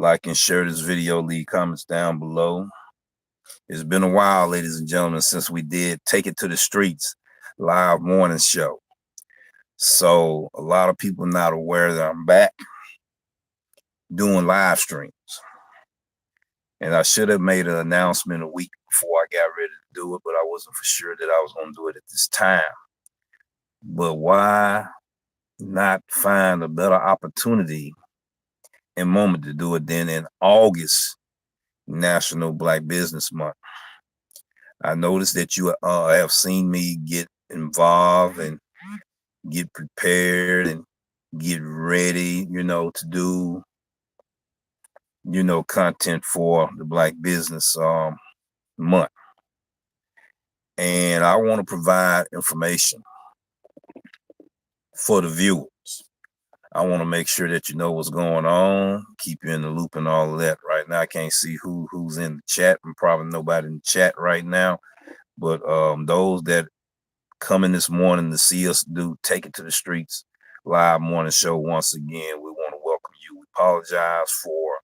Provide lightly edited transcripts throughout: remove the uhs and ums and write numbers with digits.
Like and share this video, leave comments down below. It's been a while, ladies and gentlemen, since we did Take It to the Streets live morning show. So a lot of people not aware that I'm back doing live streams. And I should have made an announcement a week before I got ready to do it, but I wasn't for sure that I was going to do it at this time. But why not find a better opportunity and moment to do it than in August, National Black Business Month? I noticed that you have seen me get involved and get prepared and get ready, to do, content for the Black Business Month. And I want to provide information for the viewers. I want to make sure that you know what's going on, keep you in the loop and all of that. Right now, I can't see who's in the chat, and probably nobody in the chat right now. But those that come in this morning to see us do Take It to the Streets live morning show, once again, we want to welcome you. We apologize for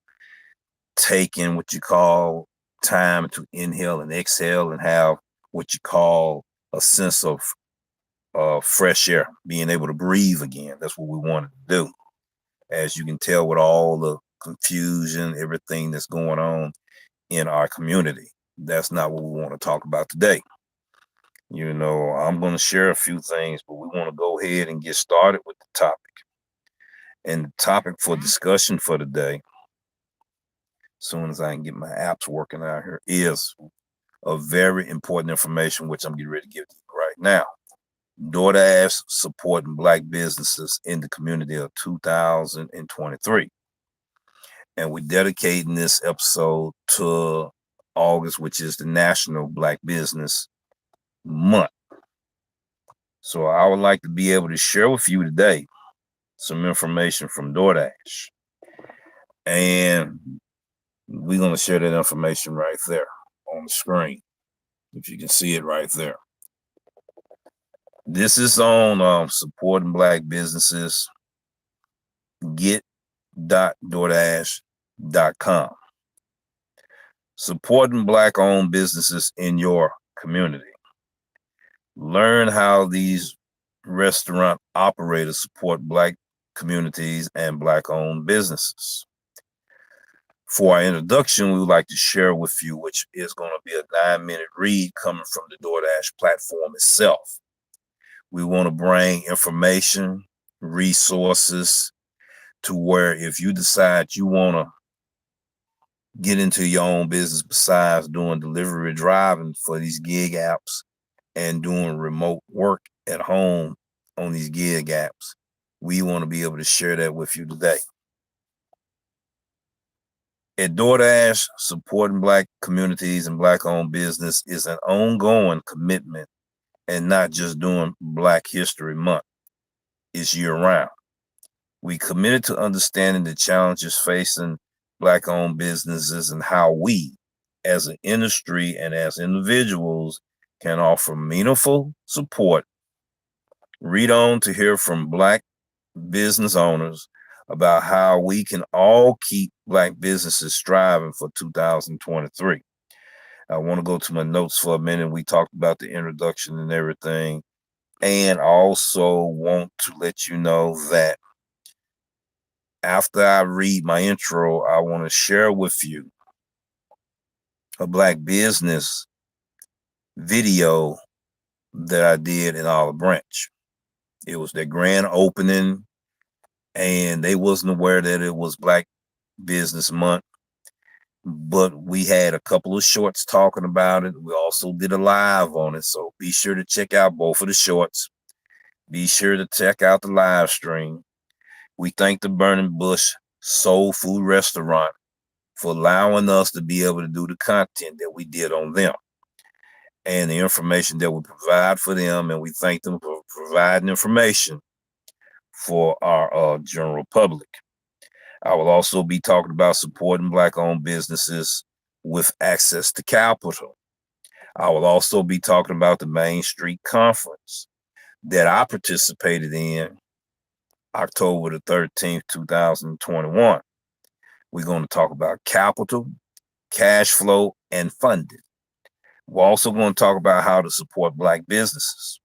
taking what you call time to inhale and exhale and have what you call a sense of fresh air, being able to breathe again. That's what we wanted to do. As you can tell, with all the confusion, everything that's going on in our community, that's not what we want to talk about today. I'm going to share a few things, but we want to go ahead and get started with the topic. And the topic for discussion for today, as soon as I can get my apps working out here, is a very important information, which I'm getting ready to give to you right now. Doordash supporting Black businesses in the community of 2023. And we're dedicating this episode to August, which is the National Black Business Month. So I would like to be able to share with you today some information from Doordash. And we're going to share that information right there on the screen, if you can see it right there. This is on supporting Black businesses, get.doordash.com. Supporting Black-owned businesses in your community. Learn how these restaurant operators support Black communities and Black-owned businesses. For our introduction, we would like to share with you, which is going to be a 9-minute read coming from the Doordash platform itself. We want to bring information, resources to where if you decide you want to get into your own business besides doing delivery driving for these gig apps and doing remote work at home on these gig apps, we want to be able to share that with you today. At Doordash, supporting Black communities and Black-owned business is an ongoing commitment, and not just during Black History Month. It's year-round. We committed to understanding the challenges facing Black-owned businesses and how we, as an industry and as individuals, can offer meaningful support. Read on to hear from Black business owners about how we can all keep Black businesses striving for 2023. I want to go to my notes for a minute. We talked about the introduction and everything. And I also want to let you know that after I read my intro, I want to share with you a Black business video that I did in Olive Branch. It was their grand opening, and they wasn't aware that it was Black Business Month. But we had a couple of shorts talking about it. We also did a live on it. So be sure to check out both of the shorts. Be sure to check out the live stream. We thank the Burning Bush Soul Food Restaurant for allowing us to be able to do the content that we did on them and the information that we provide for them. And we thank them for providing information for our general public. I will also be talking about supporting Black-owned businesses with access to capital. I will also be talking about the Main Street Conference that I participated in October the 13th, 2021. We're going to talk about capital, cash flow, and funding. We're also going to talk about how to support Black businesses.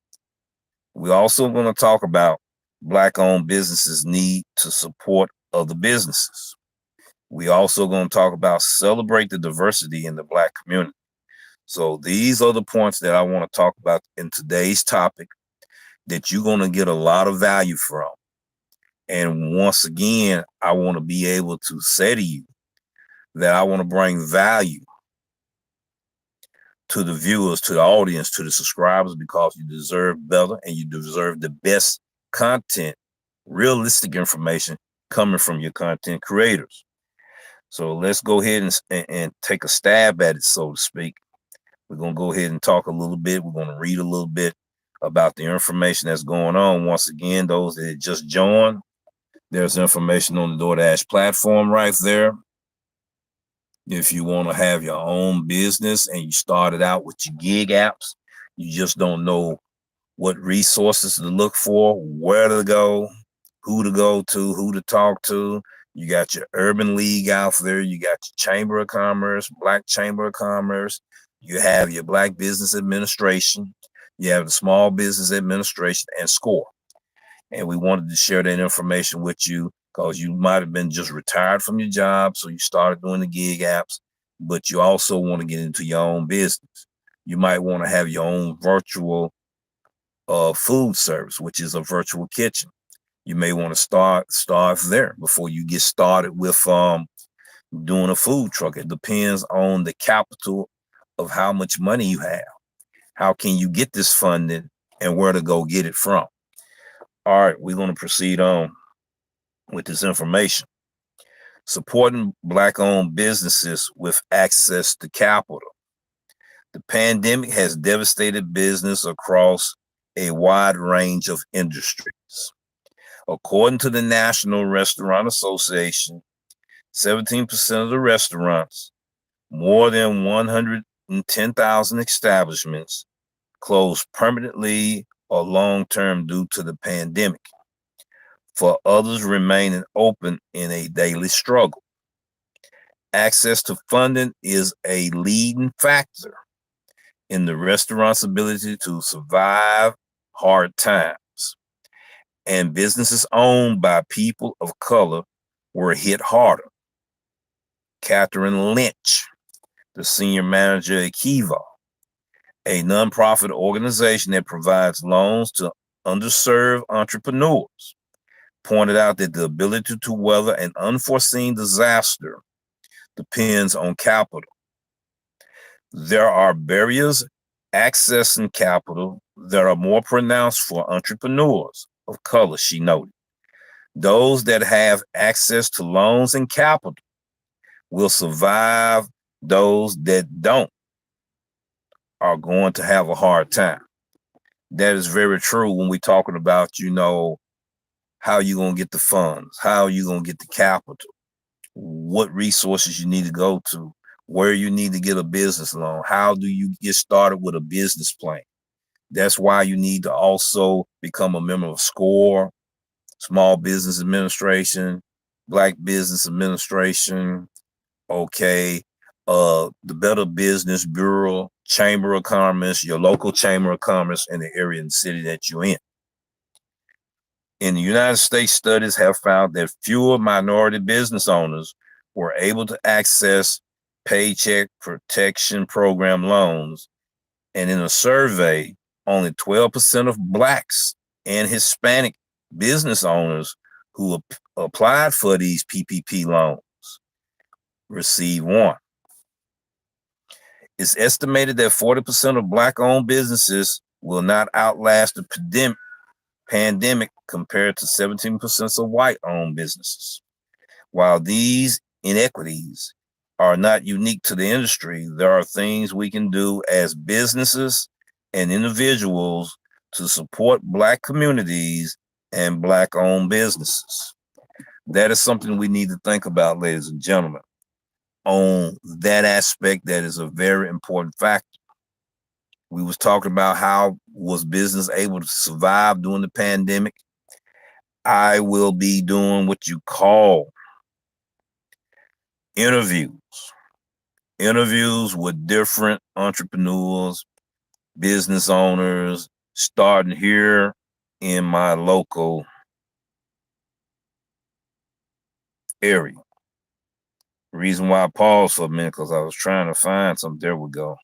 We're also going to talk about Black-owned businesses' need to support other businesses. We also going to talk about celebrate the diversity in the Black community. So these are the points that I want to talk about in today's topic that you're going to get a lot of value from. And once again, I want to be able to say to you that I want to bring value to the viewers, to the audience, to the subscribers, because you deserve better and you deserve the best content, realistic information coming from your content creators. So let's go ahead and take a stab at it, so to speak. We're going to go ahead and talk a little bit. We're going to read a little bit about the information that's going on. Once again, those that just joined, there's information on the DoorDash platform right there. If you want to have your own business and you started out with your gig apps, you just don't know what resources to look for, where to go, who to go to, who to talk to. You got your Urban League out there. You got your Chamber of Commerce, Black Chamber of Commerce. You have your Black Business Administration. You have the Small Business Administration and SCORE. And we wanted to share that information with you because you might have been just retired from your job, so you started doing the gig apps, but you also want to get into your own business. You might want to have your own virtual food service, which is a virtual kitchen. You may want to start there before you get started with doing a food truck. It depends on the capital of how much money you have. How can you get this funding and where to go get it from? All right, we're going to proceed on with this information. Supporting Black-owned businesses with access to capital. The pandemic has devastated business across a wide range of industries. According to the National Restaurant Association, 17% of the restaurants, more than 110,000 establishments, closed permanently or long-term due to the pandemic, for others remaining open in a daily struggle. Access to funding is a leading factor in the restaurant's ability to survive hard times, and businesses owned by people of color were hit harder. Catherine Lynch, the senior manager at Kiva, a nonprofit organization that provides loans to underserved entrepreneurs, pointed out that the ability to weather an unforeseen disaster depends on capital. There are barriers accessing capital that are more pronounced for entrepreneurs of color, she noted. Those that have access to loans and capital will survive. Those that don't are going to have a hard time. That is very true when we're talking about, how you going to get the funds, how you going to get the capital, what resources you need to go to, where you need to get a business loan, how do you get started with a business plan. That's why you need to also become a member of SCORE, Small Business Administration, Black Business Administration, the Better Business Bureau, Chamber of Commerce, your local Chamber of Commerce in the area and city that you're in. In the United States, studies have found that fewer minority business owners were able to access Paycheck Protection Program loans. And in a survey, only 12% of Blacks and Hispanic business owners who applied for these PPP loans received one. It's estimated that 40% of Black-owned businesses will not outlast the pandemic compared to 17% of white-owned businesses. While these inequities are not unique to the industry, there are things we can do as businesses and individuals to support Black communities and Black-owned businesses. That is something we need to think about, ladies and gentlemen. On that aspect, that is a very important factor. We was talking about how was business able to survive during the pandemic. I will be doing what you call interviews, interviews with different entrepreneurs, business owners, starting here in my local area. Reason why I paused for a minute because I was trying to find something. There we go.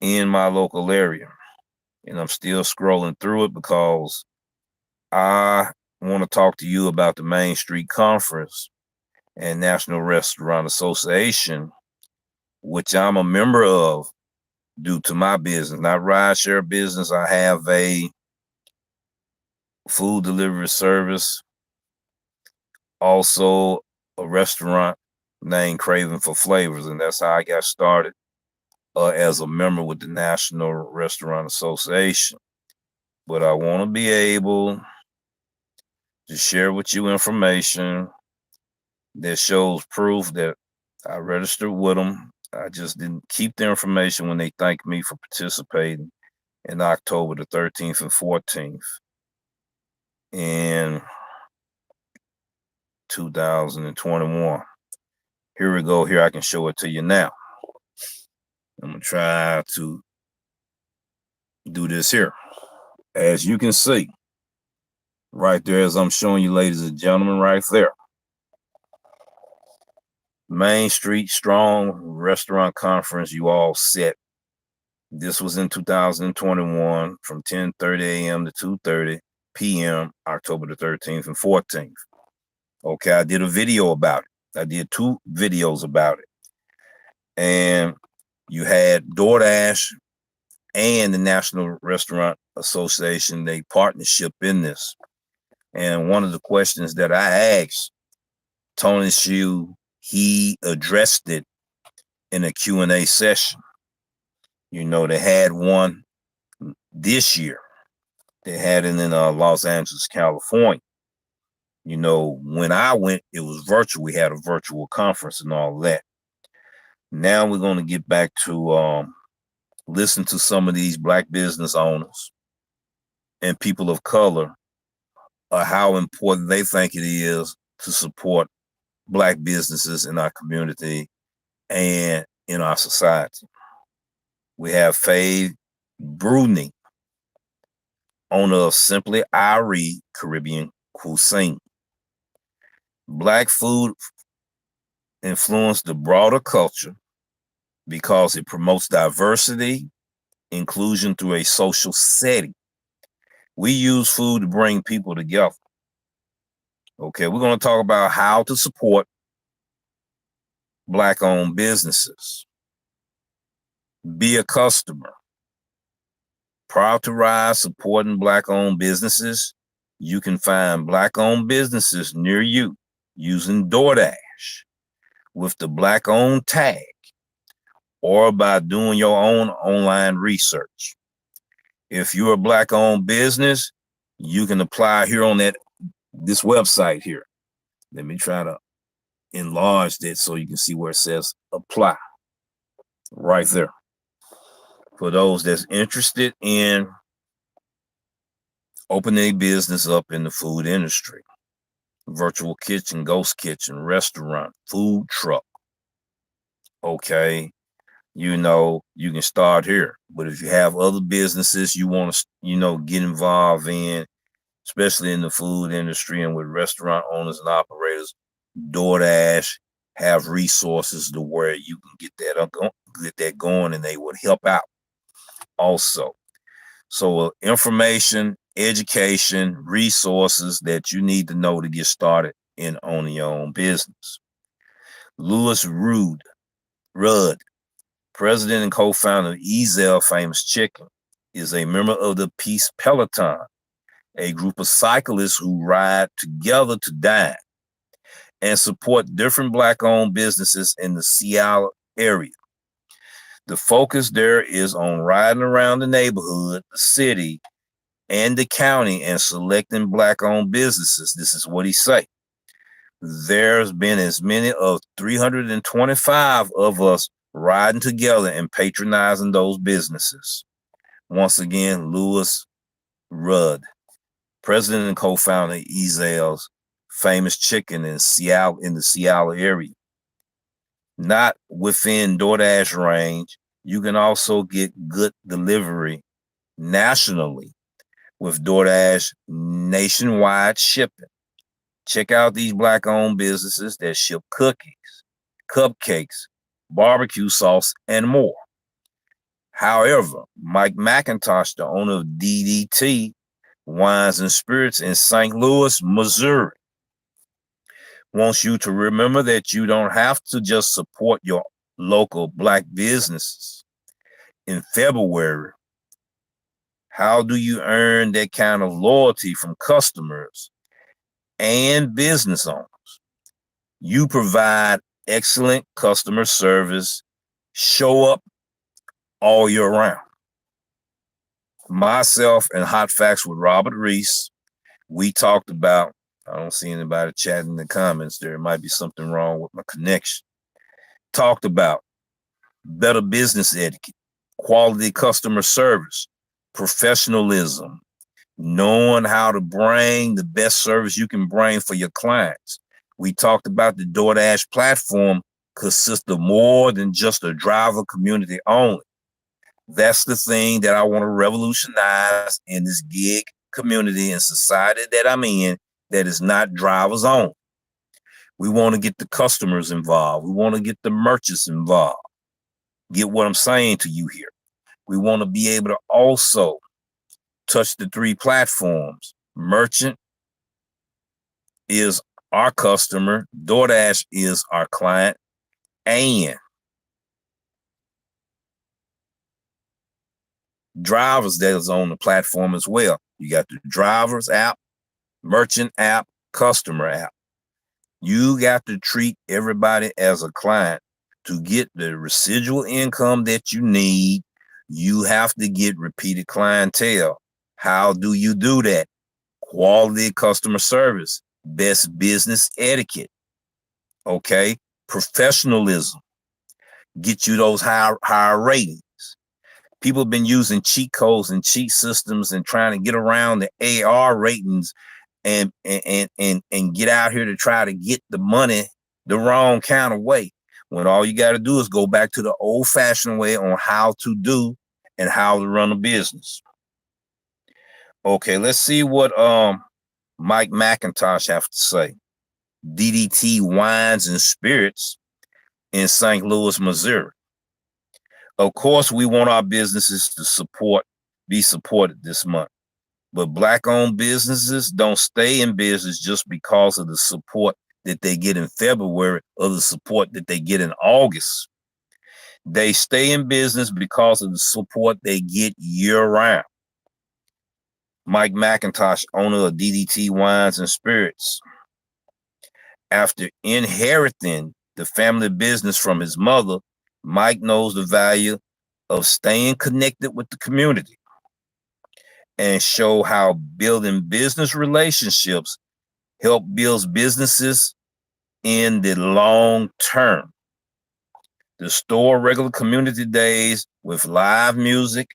In my local area. And I'm still scrolling through it because I want to talk to you about the Main Street Conference and National Restaurant Association, which I'm a member of due to my business, not rideshare business. I have a food delivery service, also a restaurant named Craving for Flavors, and that's how I got started as a member with the National Restaurant Association. But I want to be able to share with you information that shows proof that I registered with them. I just didn't keep the information when they thanked me for participating in October the 13th and 14th in 2021. Here we go. Here I can show it to you now. I'm going to try to do this here. As you can see, right there, as I'm showing you, ladies and gentlemen, right there. Main Street Strong Restaurant Conference, you all set. This was in 2021 from 10:30 a.m. to 2:30 p.m., October the 13th and 14th. Okay, I did a video about it. I did 2 videos about it. And you had Doordash and the National Restaurant Association, they partnership in this. And one of the questions that I asked Tony Hsu, he addressed it in a Q&A session. You know, they had one this year. They had it in Los Angeles, California. You know, when I went, it was virtual. We had a virtual conference and all that. Now we're going to get back to listen to some of these Black business owners and people of color, how important they think it is to support Black businesses in our community and in our society. We have Faye Bruni, owner of Simply Irie Caribbean Cuisine. Black food influenced the broader culture because it promotes diversity, inclusion through a social setting. We use food to bring people together. Okay, we're going to talk about how to support Black-owned businesses. Be a customer. Proud to rise supporting Black-owned businesses. You can find Black-owned businesses near you using Doordash with the Black-owned tag or by doing your own online research. If you're a Black-owned business, you can apply here on this website here. Let me try to enlarge that so you can see where it says apply right there. For those that's interested in opening a business up in the food industry, virtual kitchen, ghost kitchen, restaurant, food truck. Okay, you know, you can start here. But if you have other businesses you want to, you know, get involved in, especially in the food industry and with restaurant owners and operators, DoorDash have resources to where you can get that going, and they would help out also. So information, education, resources that you need to know to get started in owning your own business. Louis Rudd, president and co-founder of Ezel Famous Chicken, is a member of the Peace Peloton, a group of cyclists who ride together to dine and support different Black-owned businesses in the Seattle area. The focus there is on riding around the neighborhood, the city, and the county and selecting Black-owned businesses. This is what he say. There's been as many of 325 of us riding together and patronizing those businesses. Once again, Louis Rudd, president and co-founder of Ezel's Famous Chicken in Seattle, in the Seattle area. not within DoorDash range. You can also get good delivery nationally with DoorDash nationwide shipping. Check out these Black-owned businesses that ship cookies, cupcakes, barbecue sauce, and more. However, Mike McIntosh, the owner of DDT Wines and Spirits in St. Louis, Missouri, wants you to remember that you don't have to just support your local Black businesses. In February, how do you earn that kind of loyalty from customers and business owners? You provide excellent customer service, show up all year round. Myself and Hot Facts with Robert Reese, we talked about, I don't see anybody chatting in the comments there. It might be something wrong with my connection. Talked about better business etiquette, quality customer service, professionalism, knowing how to bring the best service you can bring for your clients. We talked about the DoorDash platform consists of more than just a driver community only. That's the thing that I want to revolutionize in this gig community and society that I'm in that is not drivers only. We want to get the customers involved. We want to get the merchants involved. Get what I'm saying to you here. We want to be able to also touch the three platforms. Merchant is our customer, DoorDash is our client, and drivers that is on the platform as well. You got the drivers app, merchant app, customer app. You got to treat everybody as a client. To get the residual income that you need, you have to get repeated clientele. How do you do that? Quality customer service, best business etiquette, okay? Professionalism, get you those higher ratings. People have been using cheat codes and cheat systems and trying to get around the AR ratings and get out here to try to get the money the wrong kind of way. When all you got to do is go back to the old-fashioned way on how to do and how to run a business. Okay, let's see what Mike McIntosh have to say. DDT Wines and Spirits in St. Louis, Missouri. Of course, we want our businesses to be supported this month. But Black-owned businesses don't stay in business just because of the support that they get in February or the support that they get in August. They stay in business because of the support they get year-round. Mike McIntosh, owner of DDT Wines and Spirits, after inheriting the family business from his mother, Mike knows the value of staying connected with the community and show how building business relationships help build businesses in the long term. The store regular community days with live music,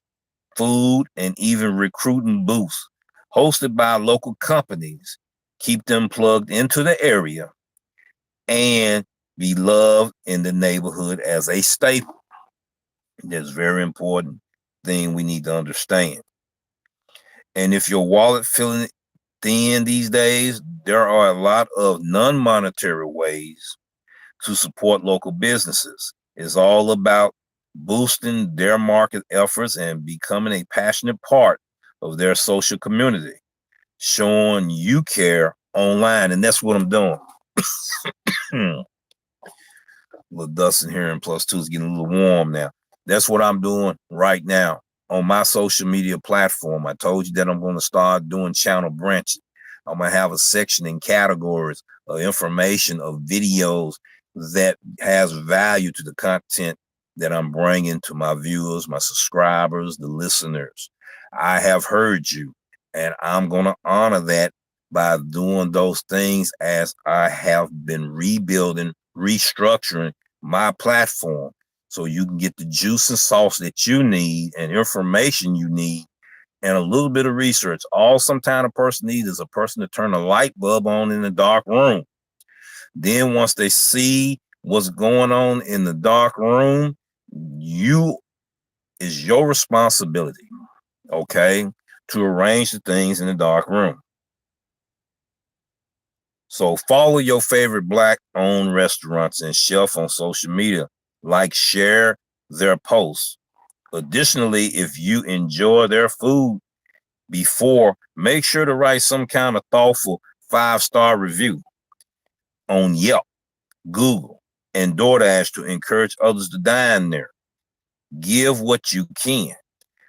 food, and even recruiting booths hosted by local companies keep them plugged into the area and be loved in the neighborhood as a staple. That's a very important thing we need to understand. And if your wallet feeling thin these days, there are a lot of non-monetary ways to support local businesses. It's all about boosting their market efforts and becoming a passionate part of their social community, showing you care online. And that's what I'm doing. A little dust in here, and +2 is getting a little warm now. That's what I'm doing right now on my social media platform. I told you that I'm going to start doing channel branching. I'm going to have a section in categories of information, of videos that has value to the content that I'm bringing to my viewers, my subscribers, the listeners. I have heard you, and I'm going to honor that by doing those things as I have been rebuilding, restructuring my platform so you can get the juice and sauce that you need and information you need and a little bit of research. All sometimes a person needs is a person to turn a light bulb on in the dark room. Then once they see what's going on in the dark room, you is your responsibility, okay, to arrange the things in the dark room. So follow your favorite Black-owned restaurants and chef on social media. Like, share their posts. Additionally, if you enjoy their food before, make sure to write some kind of thoughtful 5-star review on Yelp, Google, and DoorDash to encourage others to dine there. Give what you can.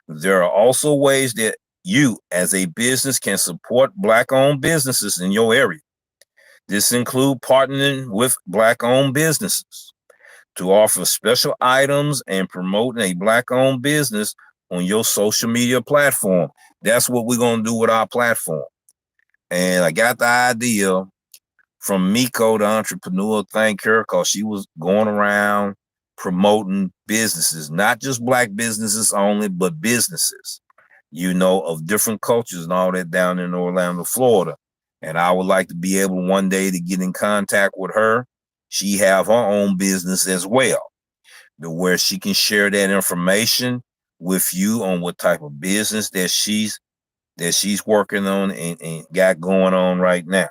There are also ways that you, as a business, can support Black-owned businesses in your area. This includes partnering with Black-owned businesses to offer special items and promoting a Black-owned business on your social media platform. That's what we're going to do with our platform. And I got the idea from Miko, the entrepreneur. Thank her, because she was going around promoting businesses, not just Black businesses only, but businesses, of different cultures and all that down in Orlando, Florida. And I would like to be able one day to get in contact with her. She have her own business as well, to where she can share that information with you on what type of business that she's working on and got going on right now.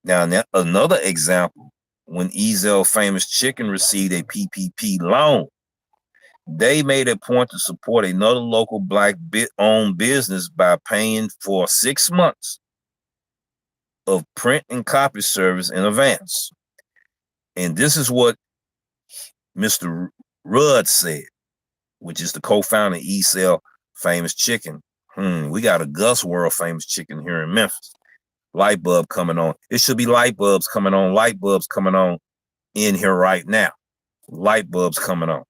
Now, another example, when Ezel Famous Chicken received a PPP loan, they made a point to support another local Black-owned business by paying for 6 months of print and copy service in advance. And this is what Mr. Rudd said, which is the co-founder of Ezel Famous Chicken. We got a Gus World Famous Chicken here in Memphis. Light bulb coming on. It should be light bulbs coming on. Light bulbs coming on in here right now. Light bulbs coming on.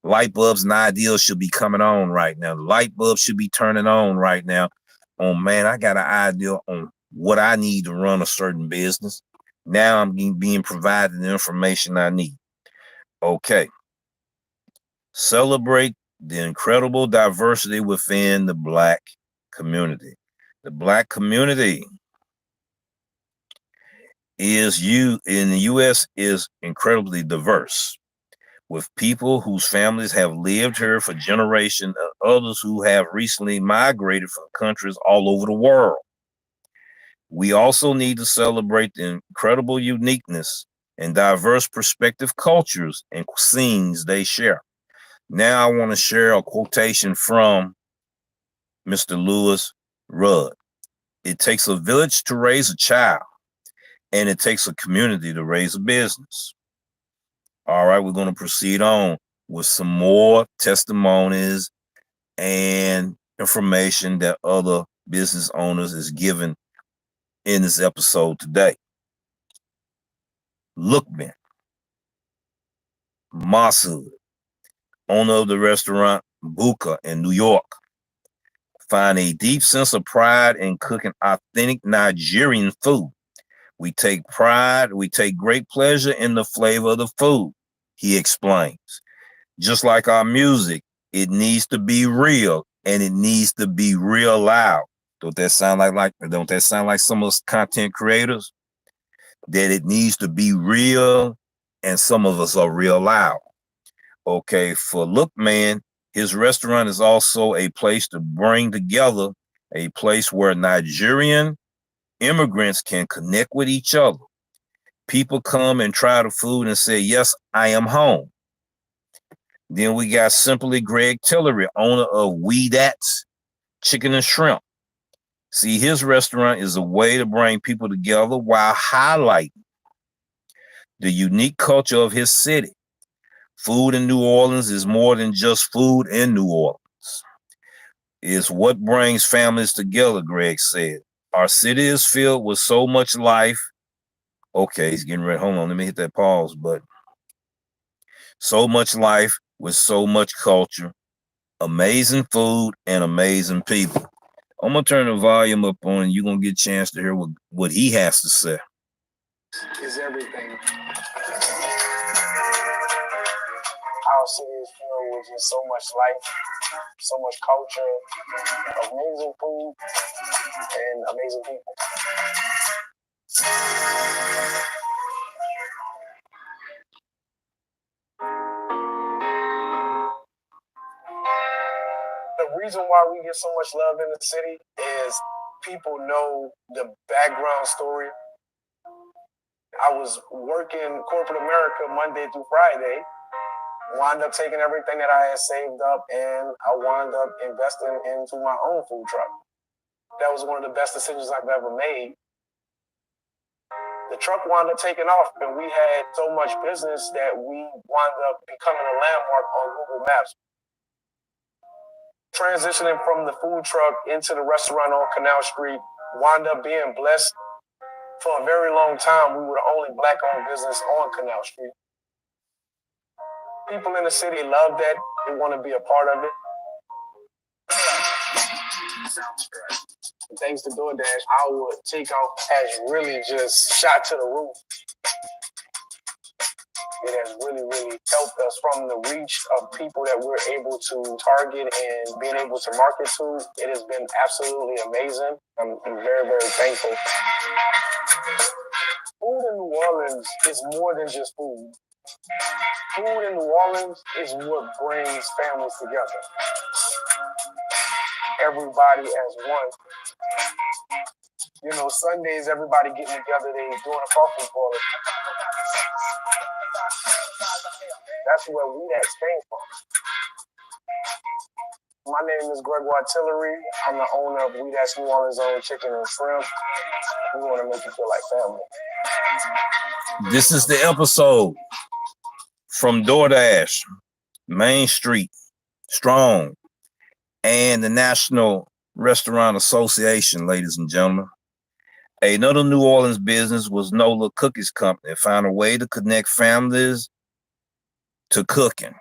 Light bulbs and ideals should be coming on right now. The light bulbs should be turning on right now. Oh man, I got an idea on what I need to run a certain business. Now I'm being provided the information I need. Okay. Celebrate the incredible diversity within the Black community. The Black community in the U.S. is incredibly diverse, with people whose families have lived here for generations and others who have recently migrated from countries all over the world. We also need to celebrate the incredible uniqueness and diverse perspective cultures and cuisines they share. Now I want to share a quotation from Mr. Lewis Rudd. It takes a village to raise a child, and it takes a community to raise a business. All right, we're going to proceed on with some more testimonies and information that other business owners is given in this episode today. Lookman Masood, owner of the restaurant Buka in New York, find a deep sense of pride in cooking authentic Nigerian food. We take great pleasure in the flavor of the food, he explains. Just like our music, it needs to be real, and it needs to be real loud. Don't that sound like some of us content creators? That it needs to be real, and some of us are real loud. Okay, for Lookman, his restaurant is also a place to bring together, a place where Nigerian immigrants can connect with each other. People come and try the food and say, yes, I am home. Then we got Simply Greg Tillery, owner of We That's Chicken and Shrimp. See, his restaurant is a way to bring people together while highlighting the unique culture of his city. Food in New Orleans is more than just food in New Orleans. It's what brings families together, Greg said. Our city is filled with so much life. Okay, he's getting ready. Hold on, let me hit that pause button. So much life with so much culture, amazing food, and amazing people. I'm going to turn the volume up on, and you're going to get a chance to hear what he has to say. Is everything. Our city is filled with just so much life, so much culture, amazing food, and amazing people. reason why we get so much love in the city is people know the background story. I was working corporate America Monday through Friday, wound up taking everything that I had saved up, and I wound up investing into my own food truck. That was one of the best decisions I've ever made. The truck wound up taking off, and we had so much business that we wound up becoming a landmark on Google Maps. Transitioning from the food truck into the restaurant on Canal Street, wound up being blessed. For a very long time, we were the only Black-owned business on Canal Street. People in the city love that. They want to be a part of it. Thanks to Doordash, our takeout has really just shot to the roof. It has really, really helped us from the reach of people that we're able to target and being able to market to. It has been absolutely amazing. I'm very, very thankful. Food in New Orleans is more than just food. Food in New Orleans is what brings families together. Everybody as one. You know, Sundays, everybody getting together, they doing a coffee party. That's where Doordash came from. My name is Gregoire Tillery. I'm the owner of Doordash New Orleans Own Chicken and Shrimp. We want to make you feel like family. This is the episode from Doordash, Main Street, Strong, and the National Restaurant Association, ladies and gentlemen. Another New Orleans business was Nola Cookies Company. Found a way to connect families to cooking.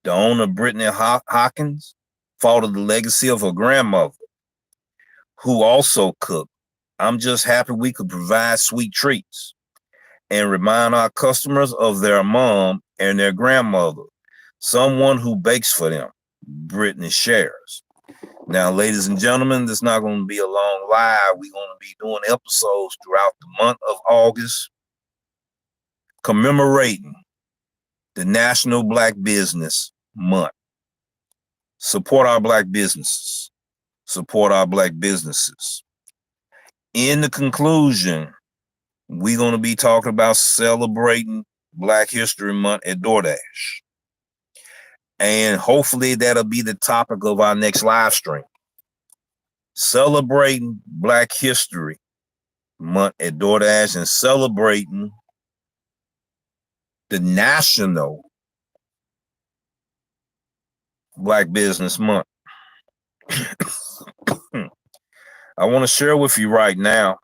The owner, Brittany Hawkins, followed the legacy of her grandmother, who also cooked. I'm just happy we could provide sweet treats and remind our customers of their mom and their grandmother, someone who bakes for them, Brittany shares. Now, ladies and gentlemen, this is not going to be a long live. We're going to be doing episodes throughout the month of August, commemorating the National Black Business Month. Support our Black businesses. Support our Black businesses. In the conclusion, we're going to be talking about celebrating Black History Month at Doordash. And hopefully that'll be the topic of our next live stream. Celebrating Black History Month at Doordash and celebrating the National Black Business Month. I want to share with you right now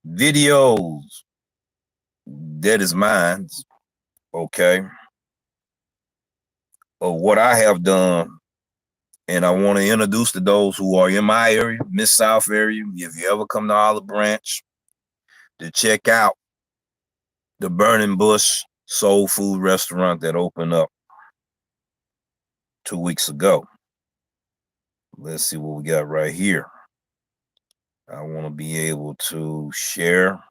videos that is mine, okay, of what I have done. And I want to introduce to those who are in my area, Mid-South area, if you ever come to Olive Branch, to check out the Burning Bush Soul Food Restaurant that opened up 2 weeks ago. Let's see what we got right here. I want to be able to share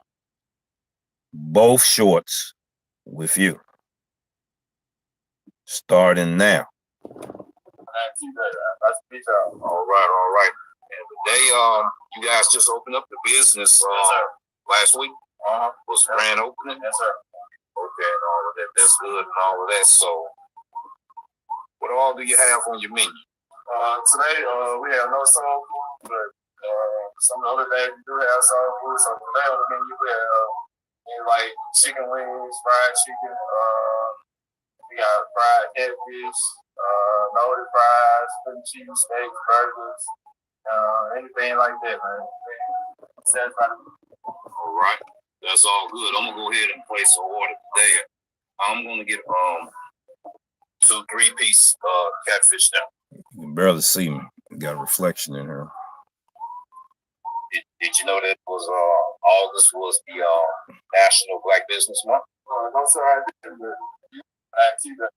both shorts with you. Starting now. All right. And today, you guys just opened up the business last week. Was grand opening. Yes, sir. Okay, and all of that. That's good and all of that. So, what all do you have on your menu? Today, we have no soul food, but some of the other days we do have soul food. So today on the menu, we have like chicken wings, fried chicken. We got fried catfish, loaded fries, split cheese steaks, burgers, anything like that, man. All right, that's all good. I'm gonna go ahead and place an order today. I'm gonna get 2 3-piece catfish now. You can barely see me. Got a reflection in here. Did you know that was August was the National Black Business Month? No, sir, I didn't. I see that.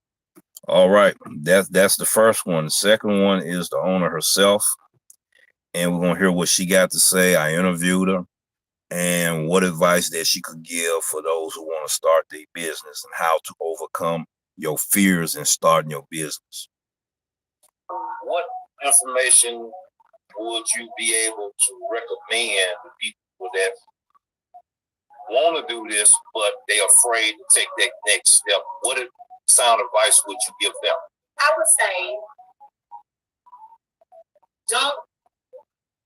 All right, that's the first one. The second one is the owner herself, and we're gonna hear what she got to say. I interviewed her, and what advice that she could give for those who want to start their business and how to overcome your fears in starting your business. information would you be able to recommend to people that want to do this, but they're afraid to take that next step? What sound advice would you give them? I would say, don't.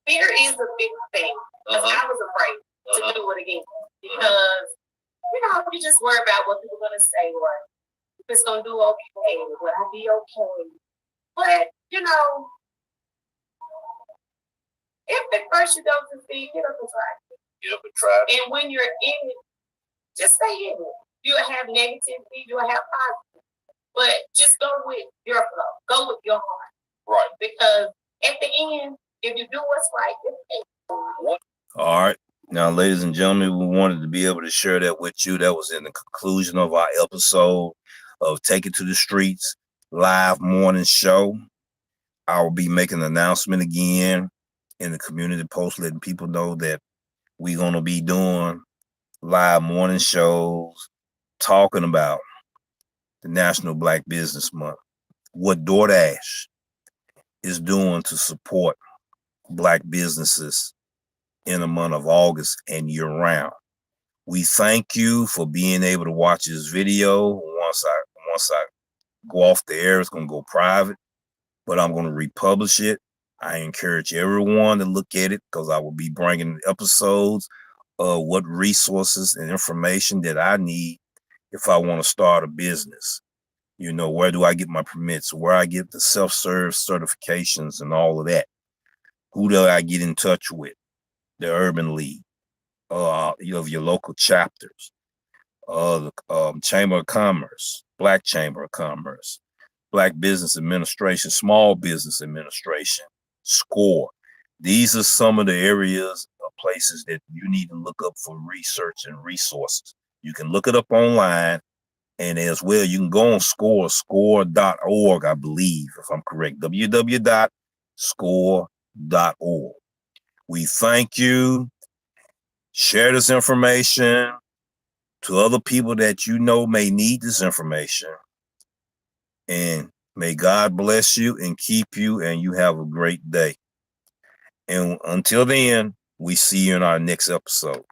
Fear is a big thing. Because I was afraid to do it again. Because, you just worry about what people are going to say, or if it's going to do okay, will I be okay? But, if at first you don't succeed, get up and try it. Get up and try it. And when you're in it, just stay in it. You'll have negativity, you'll have positive. But just go with your flow. Go with your heart. Right. Because at the end, if you do what's right, it's all right. Now, ladies and gentlemen, we wanted to be able to share that with you. That was in the conclusion of our episode of Take It to the Streets live morning show. I will be making an announcement again in the community post, letting people know that we're going to be doing live morning shows talking about the National Black Business Month, what Doordash is doing to support Black businesses in the month of August and year round. We thank you for being able to watch this video. Once I go off the air, it's going to go private, but I'm going to republish it. I encourage everyone to look at it because I will be bringing episodes of what resources and information that I need if I want to start a business. Where do I get my permits? Where I get the self-serve certifications and all of that? Who do I get in touch with? The Urban League, of your local chapters, the Chamber of Commerce, Black Chamber of Commerce, Black Business Administration, Small Business Administration, SCORE. These are some of the areas or places that you need to look up for research and resources. You can look it up online, and as well, you can go on score.org, I believe, if I'm correct, www.score.org. We thank you. Share this information to other people that may need this information. And may God bless you and keep you, and you have a great day. And until then, we see you in our next episode.